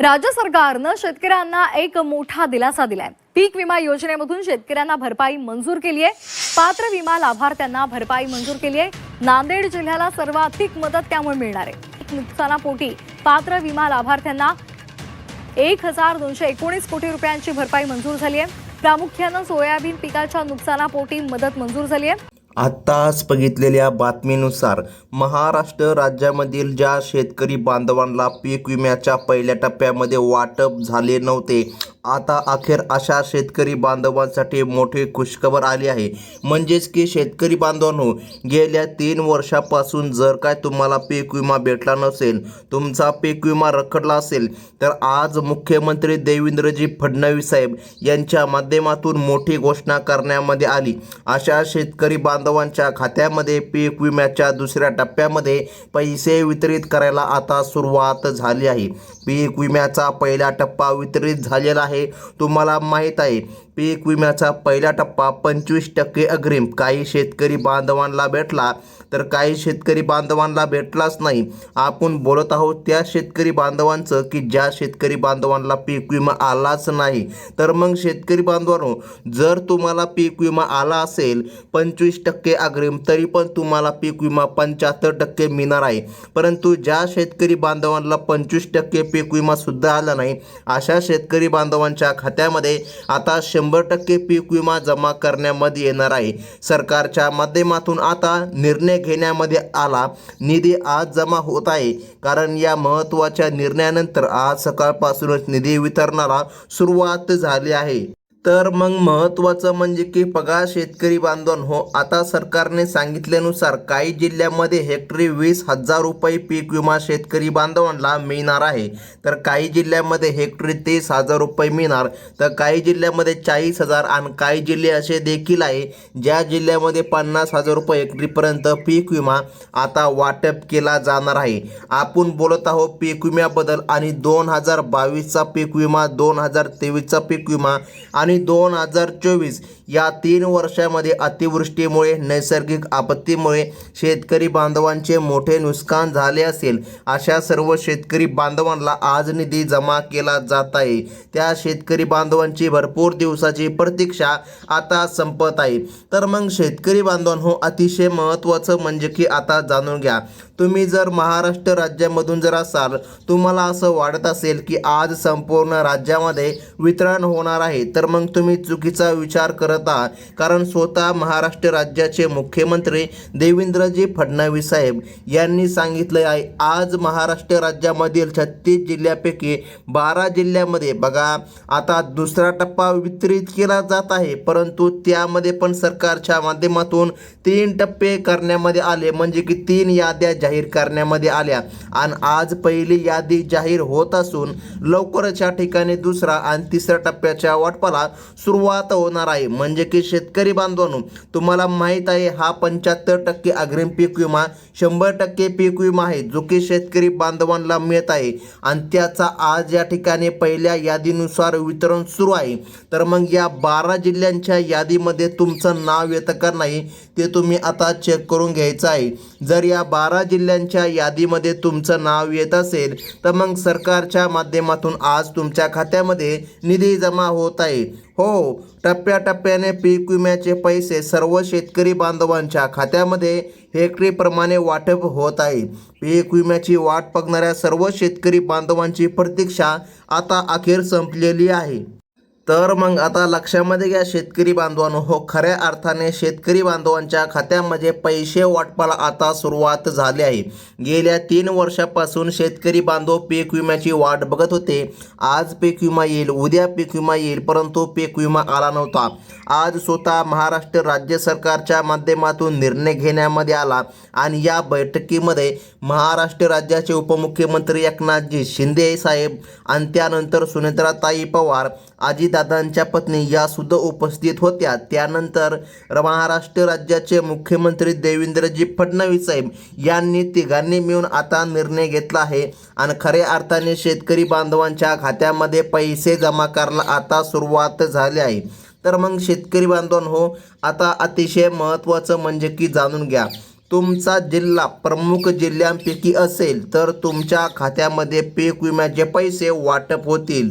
राज्य सरकारनं शेतकऱ्यांना एक मोठा दिलासा दिलाय। पीक विमा योजनेमधून शेतकऱ्यांना भरपाई मंजूर केली आहे। पात्र विमा लाभार्थ्यांना भरपाई मंजूर केली आहे। नांदेड जिल्ह्याला सर्वाधिक मदत त्यामुळे मिळणार आहे। नुकसानापोटी पात्र विमा लाभार्थ्यांना 1219 कोटी रुपयांची भरपाई मंजूर झाली आहे। प्रामुख्याने सोयाबीन पिकाच्या नुकसानापोटी मदत मंजूर झाली आहे। आत्ताच बघितलेल्या बातमीनुसार महाराष्ट्र राज्यामधील ज्या शेतकरी बांधवांना पीक विम्याच्या पहिल्या टप्प्यामध्ये वाटप झाले नव्हते, आता अखेर अशा शेतकरी बांधवांसाठी मोठी खुशखबर आली आहे। म्हणजेच की शेतकरी बांधवांनो, गेल्या 3 वर्षापासून जर काय तुम्हाला पीक विमा भेटला नसेल, तुमचा पीक विमा रखडला असेल, तर आज मुख्यमंत्री देवेंद्रजी फडणवीस साहेब यांच्या माध्यमातून मोठी घोषणा करण्यामध्ये आली। अशा शेतकरी बांधवांच्या खात्यामध्ये पीक विम्याच्या दुसऱ्या टप्प्यामध्ये पैसे वितरित करायला आता सुरुवात झाली आहे। पीक विम्याचा पहिला टप्पा वितरित झालेला आहे। तुम्हाला माहीत आहे, पीक विम्याचा पहिला टप्पा 25% अग्रिम काही शेतकरी बांधवांना भेटला, तर काही शेतकरी बांधवांना भेटलाच नाही। आपण बोलत आहोत त्या शेतकरी बांधवांचं की ज्या शेतकरी बांधवांना पीक विमा आलाच नाही। तर मग शेतकरी बांधवांनो, जर तुम्हाला पीक विमा आला असेल 25% अग्रिम, तरी पण तुम्हाला पीक विमा 75% मिळणार आहे। परंतु ज्या शेतकरी बांधवांना 25% पीक विमा सुद्धा आला नाही, अशा शेतकरी बांधवांच्या खात्यामध्ये आता 100% पीक विमा जमा करण्यामध्ये येणार आहे। सरकारच्या माध्यमातून आता निर्णय घेण्यामध्ये आला, निधी आज जमा होत आहे। कारण या महत्त्वाच्या निर्णयानंतर आज सकाळपासूनच निधी वितरणाला सुरुवात झाली आहे। तर मग महत्त्वाचं म्हणजे की बघा शेतकरी बांधवांनो, आता सरकारने सांगितल्यानुसार काही जिल्ह्यामध्ये हेक्टरी 20,000 रुपये पीक विमा शेतकरी बांधवांना मिळणार आहे, तर काही जिल्ह्यामध्ये हेक्टरी 30,000 रुपये मिळणार, तर काही जिल्ह्यामध्ये 40,000 आणि काही जिल्हे असे देखील आहे ज्या जिल्ह्यामध्ये 50,000 रुपये हेक्टरीपर्यंत पीक विमा आता वाटप केला जाणार आहे। आपण बोलत आहोत पीक विम्याबद्दल आणि 2022चा पीक विमा, 2023चा पीक विमा आणि 2024 या 3 वर्षामध्ये अतिवृष्टीमुळे, नैसर्गिक आपत्तीमुळे शेतकरी बांधवांचे मोठे नुकसान झाले असेल, अशा सर्व शेतकरी बांधवांना आज निधी जमा केला जात आहे। त्या शेतकरी बांधवांची भरपूर दिवसाची प्रतीक्षा आता संपत आहे। तर मग शेतकरी बांधवांनो, अतिशय महत्त्वाचं म्हणजे की आता जाणून घ्या, तुम्ही जर महाराष्ट्र राज्यामधून जर असाल, तुम्हाला असं वाटत असेल की आज संपूर्ण राज्यामध्ये वितरण होणार आहे, तर मग तुम्ही चुकीचा विचार करत आहात। कारण स्वतः महाराष्ट्र राज्याचे मुख्यमंत्री देवेंद्रजी फडणवीस साहेब यांनी सांगितले आहे, आज महाराष्ट्र राज्यामधील 36 जिल्ह्यापैकी 12 जिल्ह्यामध्ये बघा आता दुसरा टप्पा वितरित केला जात आहे। परंतु त्यामध्ये पण सरकारच्या माध्यमातून 3 टप्पे करण्यामध्ये आले, म्हणजे की 3 याद्या जाहीर करण्यामध्ये आल्या आणि आज पहिली यादी जाहीर होत असून लवकरच या ठिकाणी दुसरा आणि तिसऱ्या टप्प्याच्या वाटपाला सुरुवात होणार आहे। म्हणजे की शेतकरी बांधवांनो, तुम्हाला माहीत आहे हा 75% अग्रिम पीक विमा 100% पीक विमा आहे, जो की शेतकरी बांधवांना मिळत आहे आणि त्याचा आज या ठिकाणी पहिल्या यादीनुसार वितरण सुरू आहे। तर मग या 12 जिल्ह्यांच्या यादीमध्ये तुमचं नाव येतं का नाही ते तुम्ही आता चेक करून घ्यायचं आहे। जर या 12 जिल्ह्यांच्या यादीमध्ये तुमचं नाव येत असेल, तर मग सरकारच्या माध्यमातून आज तुमच्या खात्यामध्ये निधी जमा होत आहे। हो, टप्प्याटप्प्याने पीक विम्याचे पैसे सर्व शेतकरी बांधवांच्या खात्यामध्ये हेक्टरीप्रमाणे वाटप होत आहे। पीक विम्याची वाट बघणाऱ्या सर्व शेतकरी बांधवांची प्रतीक्षा आता अखेर संपलेली आहे। तर मग आता लक्षामध्ये घ्या शेतकरी बांधवांनो, हो खऱ्या अर्थाने शेतकरी बांधवांच्या खात्यामध्ये पैसे वाटपाला आता सुरुवात झाली आहे। गेल्या 3 वर्षापासून शेतकरी बांधव पीक विम्याची वाट बघत होते। आज पीक विमा येईल, उद्या पीक विमा येईल, परंतु पीक विमा आला नव्हता। आज स्वतः महाराष्ट्र राज्य सरकारच्या माध्यमातून निर्णय घेण्यामध्ये आला आणि या बैठकीमध्ये महाराष्ट्र राज्याचे उपमुख्यमंत्री एकनाथजी शिंदे साहेब आणि त्यानंतर सुनेत्राताई पवार, अजितदादांच्या पत्नी या सुद्धा उपस्थित होत्या। त्यानंतर महाराष्ट्र राज्याचे मुख्यमंत्री देवेंद्रजी फडणवीस साहेब यांनी तिघांनी मिळून आता निर्णय घेतला आहे आणि खऱ्या अर्थाने शेतकरी बांधवांच्या खात्यामध्ये पैसे जमा करायला आता सुरुवात झाली आहे। तर मग शेतकरी बांधवांनो, आता अतिशय महत्त्वाचं म्हणजे की जाणून घ्या, तुमचा जिल्हा प्रमुख जिल्ह्यांपैकी असेल तर तुमच्या खात्यामध्ये पीक विम्याचे पैसे वाटप होतील.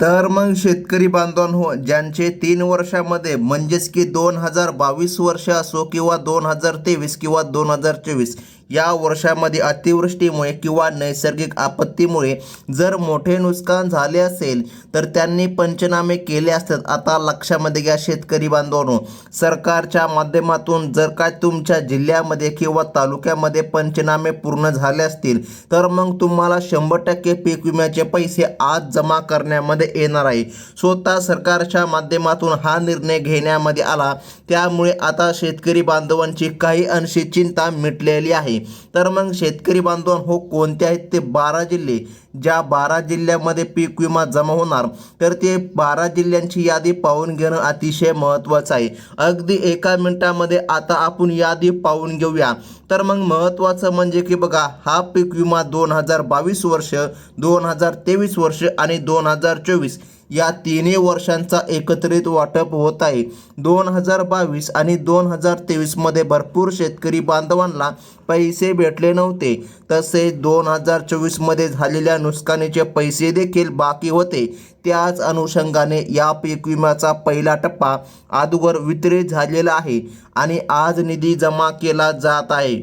तर मग शेतकरी बांधवांनो, ज्यांचे 3 वर्षामध्ये म्हणजेच की 2022 वर्ष असो किंवा 2023 किंवा 2024 या वर्षामध्ये अतिवृष्टीमुळे किंवा नैसर्गिक आपत्तीमुळे जर मोठे नुकसान झाले असेल तर त्यांनी पंचनामे केले असतात. आता लक्षामध्ये घ्या शेतकरी बांधवांनो, सरकारच्या माध्यमातून जर काय तुमच्या जिल्ह्यामध्ये किंवा तालुक्यामध्ये पंचनामे पूर्ण झाले असतील तर मग तुम्हाला 100% पीक विम्याचे पैसे आज जमा करण्यामध्ये येणार आहे. स्वतः सरकारच्या माध्यमातून हा निर्णय घेण्यामध्ये आला, त्यामुळे आता शेतकरी बांधवांची काही अंशी चिंता मिटलेली आहे. तर मग शेतकरी बांधवांनो, कोणते आहेत ते 12 जिल्हे, ज्या 12 जिल्ह्यामध्ये पीक विमा जमा होणार तर ते 12 जिल्ह्यांची यादी पाहून घेणं अतिशय महत्त्वाचं आहे. अगदी एका मिनिटामध्ये आता आपण यादी पाहून घेऊया. तर मग महत्त्वाचं म्हणजे की बघा, हा पीक विमा 2022 वर्ष, 2023 वर्ष आणि 2024 या तिन्ही वर्षांचा एकत्रित वाटप होत आहे. 2022 आणि 2023 मध्ये भरपूर शेतकरी बांधवांना पैसे भेटले नव्हते. तसेच 2024 मध्ये झालेल्या नुकसानीचे पैसे देखील बाकी होते. त्याच अनुषंगाने या पीक विम्याचा पहिला टप्पा अगोदर वितरित झालेला आहे आणि आज निधी जमा केला जात आहे.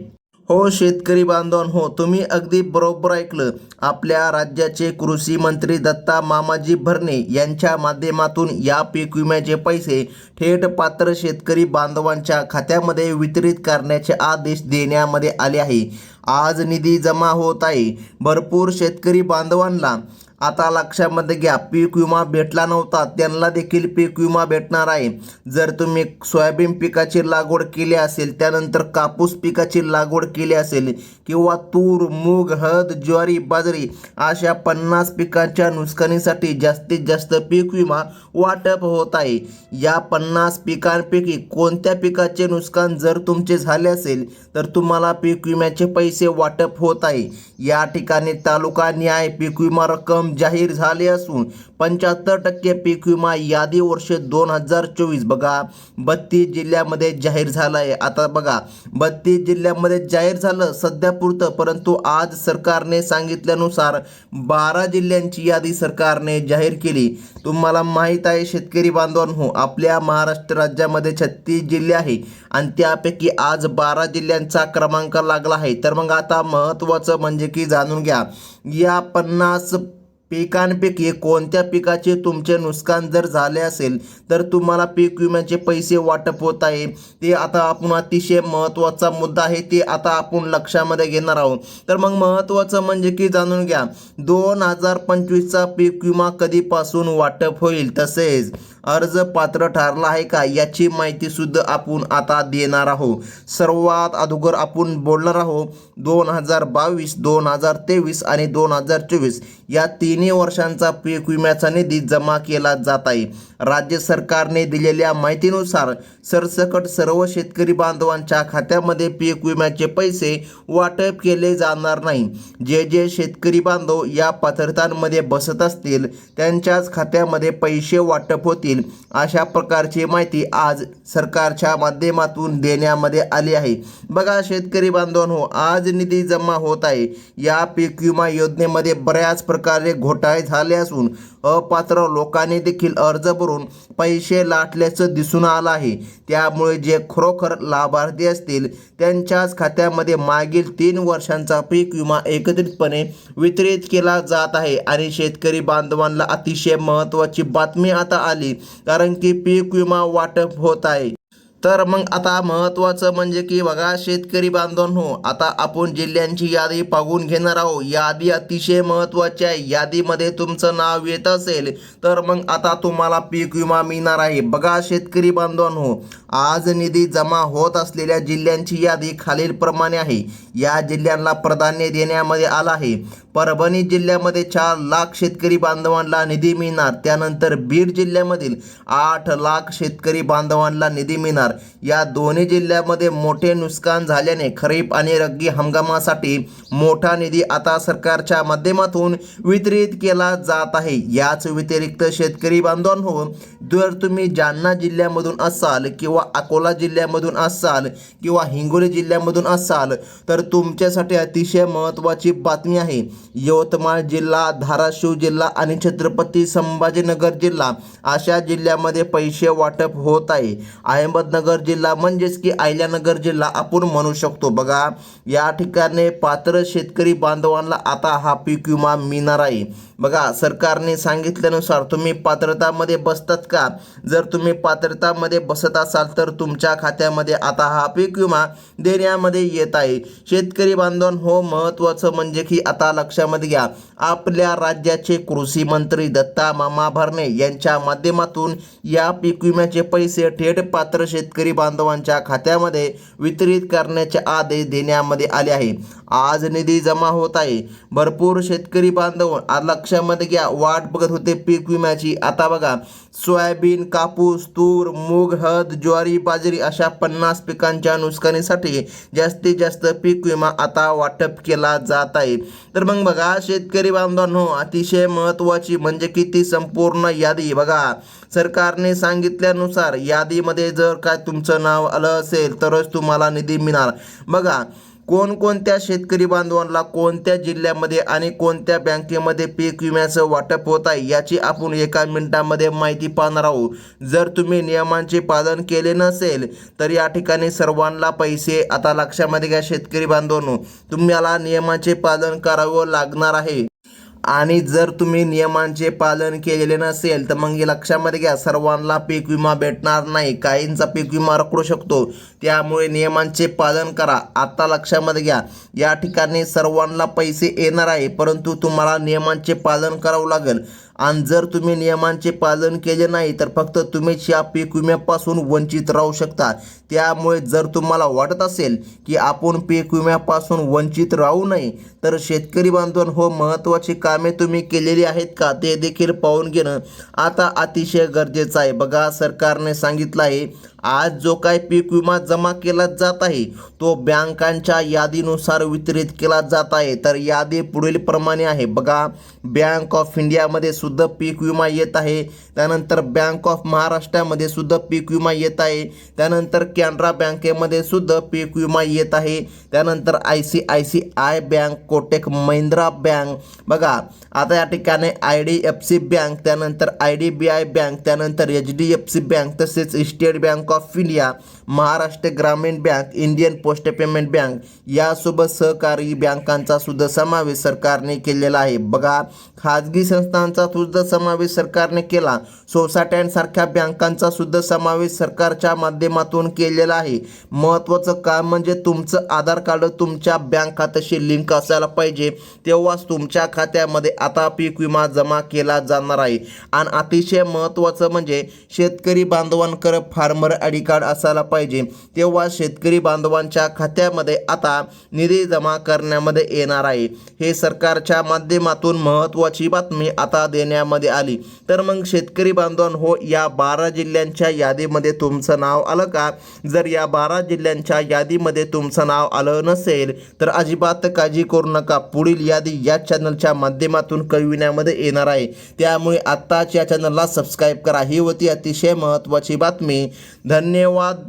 हो शेतकरी बांधवांनो, तुम्ही अगदी बरोबर ऐकलं. आपल्या राज्याचे कृषी मंत्री दत्ता मामाजी भरणे यांच्या माध्यमातून या पीक विम्याचे पैसे थेट पात्र शेतकरी बांधवांच्या खात्यामध्ये वितरित करण्याचे आदेश देण्यामध्ये आले आहे. आज निधी जमा होत आहे. भरपूर शेतकरी बांधवांना आता लक्षामध्ये घ्या, पीक विमा भेटला नव्हता त्यांना देखील पीक विमा भेटणार आहे. जर तुम्ही सोयाबीन पिकाची लागवड केली असेल, त्यानंतर कापूस पिकाची लागवड केली असेल किंवा तूर, मूग, हळद, ज्वारी, बाजरी अशा 50 पिकांच्या नुकसानीसाठी जास्तीत जास्त पीक विमा वाटप होत आहे. या 50 पिकांपैकी कोणत्या पिकाचे नुकसान जर तुमचे झाले असेल तर तुम्हाला पीक विम्याचे पैसे वाटप होत आहे. या ठिकाणी तालुका निहाय पीक विमा रक्कम जाहीर झाले असून 75% पीक विमा यादी वर्ष 2024 बघा 32 जिल्ह्यामध्ये जाहीर झाला आहे. आता बघा 32 जिल्ह्यामध्ये जाहीर झालं सध्या पुरतं, परंतु आज सरकारने सांगितल्यानुसार 12 जिल्ह्यांची यादी सरकारने जाहीर केली. तुम्हाला माहीत आहे शेतकरी बांधवांनो, आपल्या महाराष्ट्र राज्यामध्ये 36 जिल्हे आहे आणि त्यापैकी आज 12 जिल्ह्यांचा क्रमांक लागला आहे. तर मग आता महत्त्वाचं म्हणजे की जाणून घ्या, या 50 पिकांपैकी कोणत्या पिकाचे तुमचे नुकसान जर झाले असेल तर तुम्हाला पीक विम्याचे पैसे वाटप होत आहे. ते आता आपण अतिशय महत्त्वाचा मुद्दा आहे, ते आता आपण लक्षामध्ये घेणार आहोत. तर मग महत्त्वाचं म्हणजे की जाणून घ्या, 2025चा पीक विमा कधीपासून वाटप होईल, तसेच अर्ज पात्र ठरला आहे का याची माहिती सुद्धा आपण आता देणार आहोत. सर्वात अगोदर आपण बोलणार आहोत 2022, 2023 आणि 2024 या तिन्ही वर्षांचा पीक विम्याचा निधी जमा केला जात आहे. राज्य सरकारने दिलेल्या माहितीनुसार सरसकट सर्व शेतकरी बांधवांच्या खात्यामध्ये पीक विम्याचे पैसे वाटप केले जाणार नाही. जे शेतकरी बांधव या पात्रतांमध्ये बसत असतील त्यांच्याच खात्यामध्ये पैसे वाटप होतील, अशा प्रकारची माहिती आज सरकारच्या माध्यमातून देण्यामध्ये आली आहे. बघा शेतकरी बांधवांनो, आज निधी जमा होत आहे. या पीक विमा योजनेमध्ये बऱ्याच प्रकारे घोटाळे झाले असून अपात्र लोकांनी देखील अर्ज भरून पैसे लाटल्याचं दिसून आलं आहे. त्यामुळे जे खरोखर लाभार्थी असतील त्यांच्याच खात्यामध्ये मागील 3 वर्षांचा पीक विमा एकत्रितपणे वितरित केला जात आहे. आणि शेतकरी बांधवांना अतिशय महत्त्वाची बातमी आता आली, कारण की पीक विमा वाटप होत आहे. तर मग आता महत्त्वाचं म्हणजे की बघा शेतकरी बांधवांनो, आता आपण जिल्ह्यांची यादी पाहून घेणार आहोत. यादी अतिशय महत्त्वाची आहे. यादीमध्ये तुमचं नाव येत असेल तर मग आता तुम्हाला पीक विमा मिळणार आहे. बघा शेतकरी बांधवांनो, आज निधी जमा होत असलेल्या जिल्ह्यांची यादी खालीलप्रमाणे आहे. या जिल्ह्यांना प्राधान्य देण्यामध्ये आलं आहे. परभणी जिल्ह्यामध्ये 4 लाख शेतकरी बांधवांना निधी मिळणार. त्यानंतर बीड जिल्ह्यामधील 8 लाख शेतकरी बांधवांना निधी मिळणार. या दोन्ही जिल्ह्यामध्ये मोठे नुकसान झाल्याने खरीप आणि रब्बी हंगामासाठी मोठा निधी आता सरकारच्या माध्यमातून वितरित केला जात आहे. याच व्यतिरिक्त शेतकरी बांधवांनो, जर तुम्ही जालना जिल्ह्यामधून असाल किंवा अकोला जिल्ह्यामधून असाल किंवा हिंगोली जिल्ह्यामधून असाल तर तुमच्यासाठी अतिशय महत्त्वाची बातमी आहे. यवतमाळ जिल्हा, धाराशिव जिल्हा आणि छत्रपती संभाजीनगर जिल्हा अशा जिल्ह्यामध्ये पैसे वाटप होत आहे. अहमदनगर जिल्हा म्हणजेच की अहिल्यानगर जिल्हा आपण म्हणू शकतो. बघा, या ठिकाणी पात्र शेतकरी बांधवांना आता हा पीक विमा मिळणार आहे. बघा, सरकारने सांगितल्यानुसार तुम्ही पात्रतामध्ये बसतात का? जर तुम्ही पात्रतामध्ये बसत असाल तर तुमच्या खात्यामध्ये आता हा पीक विमा देण्यामध्ये येत आहे. शेतकरी बांधवांनो, महत्त्वाचं म्हणजे की आता लक्षामध्ये घ्या, आपल्या राज्याचे कृषी मंत्री दत्ता मामा भरणे यांच्या माध्यमातून या पीक विम्याचे पैसे थेट पात्र शेतकरी बांधवांच्या खात्यामध्ये वितरित करण्याचे आदेश देण्यामध्ये आले आहे. आज निधी जमा होत आहे. भरपूर शेतकरी बांधव लक्षामध्ये घ्या, वाट बघत होते पीक विम्याची. आता बघा, सोयाबीन, कापूस, तूर, मूग, हळद, ज्वारी, बाजरी अशा 50 पिकांच्या नुकसानीसाठी जास्तीत जास्त पीक विमा आता वाटप केला जात आहे. तर मग बघा शेतकरी बांधवांनो, अतिशय महत्त्वाची म्हणजे की ती संपूर्ण यादी बघा. सरकारने सांगितल्यानुसार यादीमध्ये जर काय तुमचं नाव आलं असेल तरच तुम्हाला निधी मिळणार. बघा, कोणकोणत्या शेतकरी बांधवांना कोणत्या जिल्ह्यामध्ये आणि कोणत्या बँकेमध्ये पीक विम्याचं वाटप होत आहे याची आपण एका मिनिटामध्ये माहिती पाहणार आहोत. जर तुम्ही नियमांचे पालन केले नसेल तर या ठिकाणी सर्वांना पैसे आता लक्षामध्ये घ्या. शेतकरी बांधवांनो, तुम्हाला नियमांचे पालन करावं लागणार आहे. आणि जर तुम्ही नियमांचे पालन केलेले नसेल तर मग हे लक्षामध्ये घ्या, सर्वांना पीक विमा भेटणार नाही. काहींचा पीक विमा रखडू शकतो. त्यामुळे नियमांचे पालन करा. आता लक्षामध्ये घ्या, या ठिकाणी सर्वांना पैसे येणार आहे, परंतु तुम्हाला नियमांचे पालन करावं लागेल. आणि जर तुम्ही नियमांचे पालन केले नाही तर फक्त तुम्हीच या पीक विम्यापासून वंचित राहू शकता. त्यामुळे जर तुम्हाला वाटत असेल की आपण पीक विम्यापासून वंचित राहू नये तर शेतकरी बांधवांनो, महत्त्वाची कामे तुम्ही केलेली आहेत का ते देखील पाहून घेणं आता अतिशय गरजेचं आहे. बघा, सरकारने सांगितलं आहे, आज जो काय पीक विमा जमा केला जात आहे तो बँकांच्या यादीनुसार वितरित केला जात आहे. तर यादी पुढील प्रमाणे आहे. बघा, बँक ऑफ इंडियामध्ये सुद्धा पीक विमा येत आहे. त्यानंतर बँक ऑफ महाराष्ट्रामध्ये सुद्धा पीक विमा येत आहे. त्यानंतर कॅनरा बँकेमध्ये सुद्धा पीक विमा येत आहे. त्यानंतर ICICI bank, Kotak Mahindra bank. बघा, आता या ठिकाणी IDFC बँक, त्यानंतर IDBI बँक, त्यानंतर HDFC बँक, तसेच state bank of India, Maharashtra Gramin bank, Indian post payment bank यासोबत सहकारी बँकांचा सुद्धा समावेश सरकारने केलेला आहे. बघा, खाजगी संस्थांचा सुद्धा समावेश सरकारने केला. सोसायट्यांसारख्या बँकांचा सुद्धा समावेश सरकारच्या माध्यमातून केलेला आहे. महत्त्वाचं काम म्हणजे तुमचं आधार कार्ड तुमच्या बँक खात्याशी लिंक असायला पाहिजे, तेव्हाच तुमच्या खात्यामध्ये आता पीक विमा जमा केला जाणार आहे. आणि अतिशय महत्त्वाचं म्हणजे शेतकरी बांधवांकडे फार्मर आयडी कार्ड असायला पाहिजे, तेव्हा शेतकरी बांधवांच्या खात्यामध्ये आता निधी जमा करण्यामध्ये येणार आहे. हे सरकारच्या माध्यमातून महत्त्वाची बातमी आता देण्यामध्ये आली. तर मग शेतकरी बांधवांनो, या 12 जिल्ह्यांच्या यादीमध्ये तुमचं नाव आलं का? जर या 12 जिल्ह्यांच्या यादीमध्ये तुमचं नाव आलं नसेल तर अजिबात काळजी करू नका. पुढील यादी या चॅनलच्या माध्यमातून कळविण्यामध्ये येणार आहे. त्यामुळे आत्ताच या चॅनलला सबस्क्राईब करा. ही होती अतिशय महत्त्वाची बातमी. धन्यवाद.